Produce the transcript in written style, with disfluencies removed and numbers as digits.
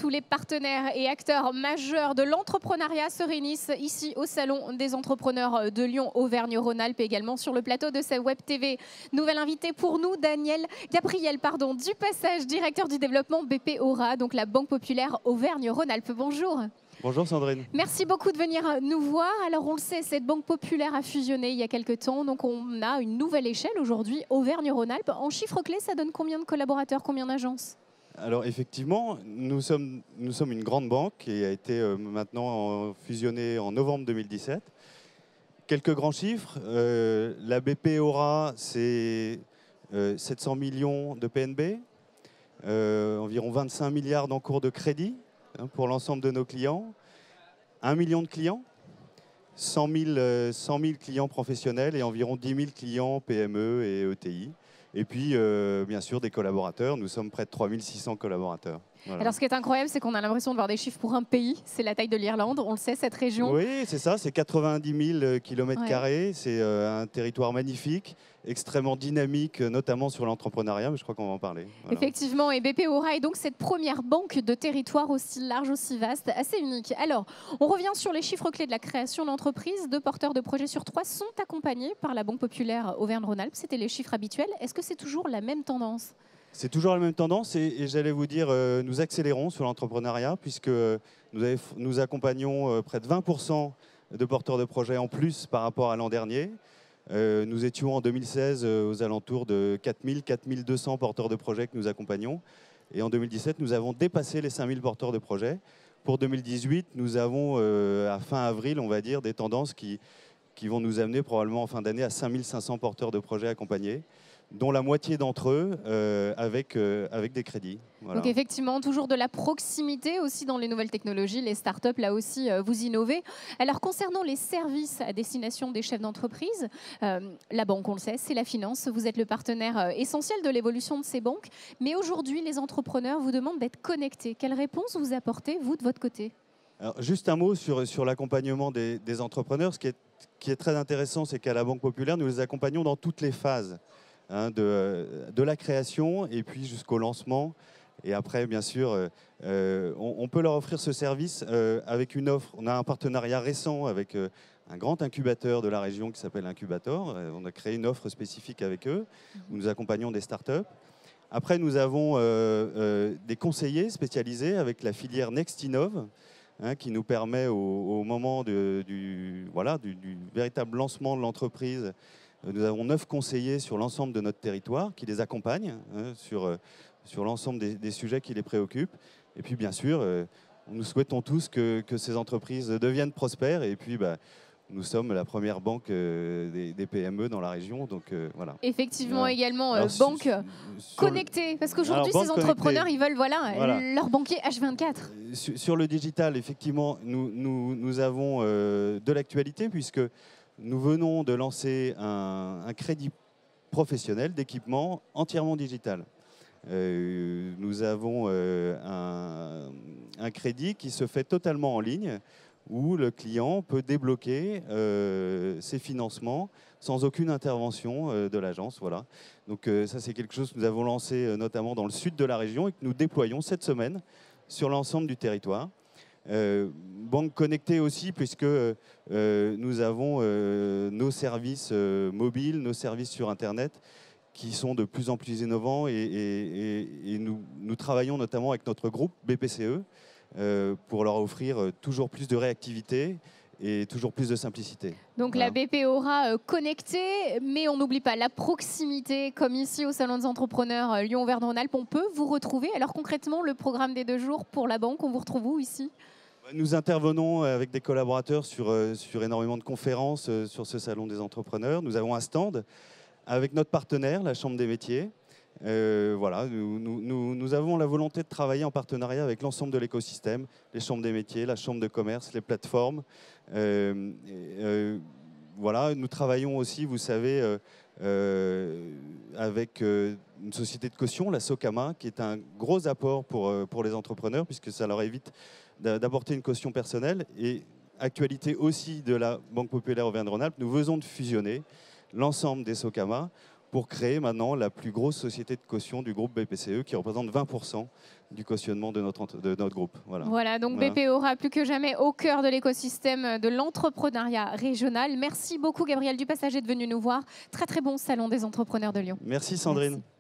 tous les partenaires et acteurs majeurs de l'entrepreneuriat se réunissent ici au Salon des entrepreneurs de Lyon, Auvergne-Rhône-Alpes, également sur le plateau de sa Web TV. Nouvelle invitée pour nous, Gabriel, du Passage, directeur du développement BP Aura, donc la Banque Populaire Auvergne-Rhône-Alpes. Bonjour. Bonjour Sandrine. Merci beaucoup de venir nous voir. Alors on le sait, cette Banque Populaire a fusionné il y a quelques temps, donc on a une nouvelle échelle aujourd'hui, Auvergne-Rhône-Alpes. En chiffres clés, ça donne combien de collaborateurs, combien d'agences ? Alors effectivement, nous sommes une grande banque qui a été maintenant fusionnée en novembre 2017. Quelques grands chiffres. La BP Aura, c'est 700 millions de PNB, environ 25 milliards d'encours de crédit pour l'ensemble de nos clients, 1 million de clients, 100 000 clients professionnels et environ 10 000 clients PME et ETI. Et puis, bien sûr, des collaborateurs. Nous sommes près de 3 600 collaborateurs. Voilà. Alors, ce qui est incroyable, c'est qu'on a l'impression de voir des chiffres pour un pays. C'est la taille de l'Irlande, on le sait, cette région. Oui, c'est ça. C'est 90 000 km². C'est un territoire magnifique, extrêmement dynamique, notamment sur l'entrepreneuriat. Mais je crois qu'on va en parler. Voilà. Effectivement. Et BP Aura est donc cette première banque de territoire aussi large, aussi vaste, assez unique. Alors, on revient sur les chiffres clés de la création d'entreprises. 2 porteurs de projets sur 3 sont accompagnés par la Banque Populaire Auvergne-Rhône-Alpes. C'était les chiffres habituels. Est-ce que c'est toujours la même tendance ? C'est toujours la même tendance et j'allais vous dire, nous accélérons sur l'entrepreneuriat puisque nous accompagnons près de 20% de porteurs de projets en plus par rapport à l'an dernier. Nous étions en 2016 aux alentours de 4 200 porteurs de projets que nous accompagnons. Et en 2017, nous avons dépassé les 5 000 porteurs de projets. Pour 2018, nous avons, à fin avril, on va dire, des tendances qui vont nous amener probablement en fin d'année à 5 500 porteurs de projets accompagnés, dont la moitié d'entre eux avec des crédits. Voilà. Donc effectivement, toujours de la proximité aussi dans les nouvelles technologies, les startups, là aussi, vous innovez. Alors concernant les services à destination des chefs d'entreprise, la banque, on le sait, c'est la finance. Vous êtes le partenaire essentiel de l'évolution de ces banques. Mais aujourd'hui, les entrepreneurs vous demandent d'être connectés. Quelle réponse vous apportez, vous, de votre côté ? Alors, juste un mot sur l'accompagnement des entrepreneurs. Ce qui est très intéressant, c'est qu'à la Banque Populaire, nous les accompagnons dans toutes les phases. De la création et puis jusqu'au lancement. Et après, bien sûr, on peut leur offrir ce service avec une offre. On a un partenariat récent avec un grand incubateur de la région qui s'appelle Incubator. On a créé une offre spécifique avec eux où nous accompagnons des startups. Après, nous avons des conseillers spécialisés avec la filière NextInnov qui nous permet au moment du véritable lancement de l'entreprise. Nous avons 9 conseillers sur l'ensemble de notre territoire qui les accompagnent sur l'ensemble des sujets qui les préoccupent. Et puis, bien sûr, nous souhaitons tous que ces entreprises deviennent prospères. Et puis, nous sommes la première banque des PME dans la région. Donc, voilà. Effectivement, également, banque connectée. Parce qu'aujourd'hui, ces entrepreneurs, ils veulent leur banquier H24. Sur le digital, effectivement, nous avons de l'actualité puisque nous venons de lancer un crédit professionnel d'équipement entièrement digital. Nous avons un crédit qui se fait totalement en ligne où le client peut débloquer ses financements sans aucune intervention de l'agence. Voilà. Donc ça, c'est quelque chose que nous avons lancé notamment dans le sud de la région et que nous déployons cette semaine sur l'ensemble du territoire. Banque connectée aussi, puisque nous avons nos services mobiles, nos services sur Internet qui sont de plus en plus innovants et nous travaillons notamment avec notre groupe BPCE pour leur offrir toujours plus de réactivité et toujours plus de simplicité. Donc voilà. La BP Aura connectée, mais on n'oublie pas la proximité, comme ici au Salon des entrepreneurs Lyon-Auvergne-Rhône-Alpes. On peut vous retrouver. Alors concrètement, le programme des 2 jours pour la banque, on vous retrouve où ici ? Nous intervenons avec des collaborateurs sur énormément de conférences sur ce Salon des entrepreneurs. Nous avons un stand avec notre partenaire, la Chambre des métiers. Voilà, nous avons la volonté de travailler en partenariat avec l'ensemble de l'écosystème, les chambres des métiers, la chambre de commerce, les plateformes. Voilà, nous travaillons aussi, vous savez, avec une société de caution, la Socama, qui est un gros apport pour les entrepreneurs, puisque ça leur évite d'apporter une caution personnelle. Et actualité aussi de la Banque Populaire Auvergne-Rhône-Alpes, nous venons de fusionner l'ensemble des Socama pour créer maintenant la plus grosse société de caution du groupe BPCE qui représente 20% du cautionnement de notre groupe. Voilà, donc BPE aura plus que jamais au cœur de l'écosystème de l'entrepreneuriat régional. Merci beaucoup Gabriel Dupassager de venir nous voir. Très très bon salon des entrepreneurs de Lyon. Merci Sandrine. Merci.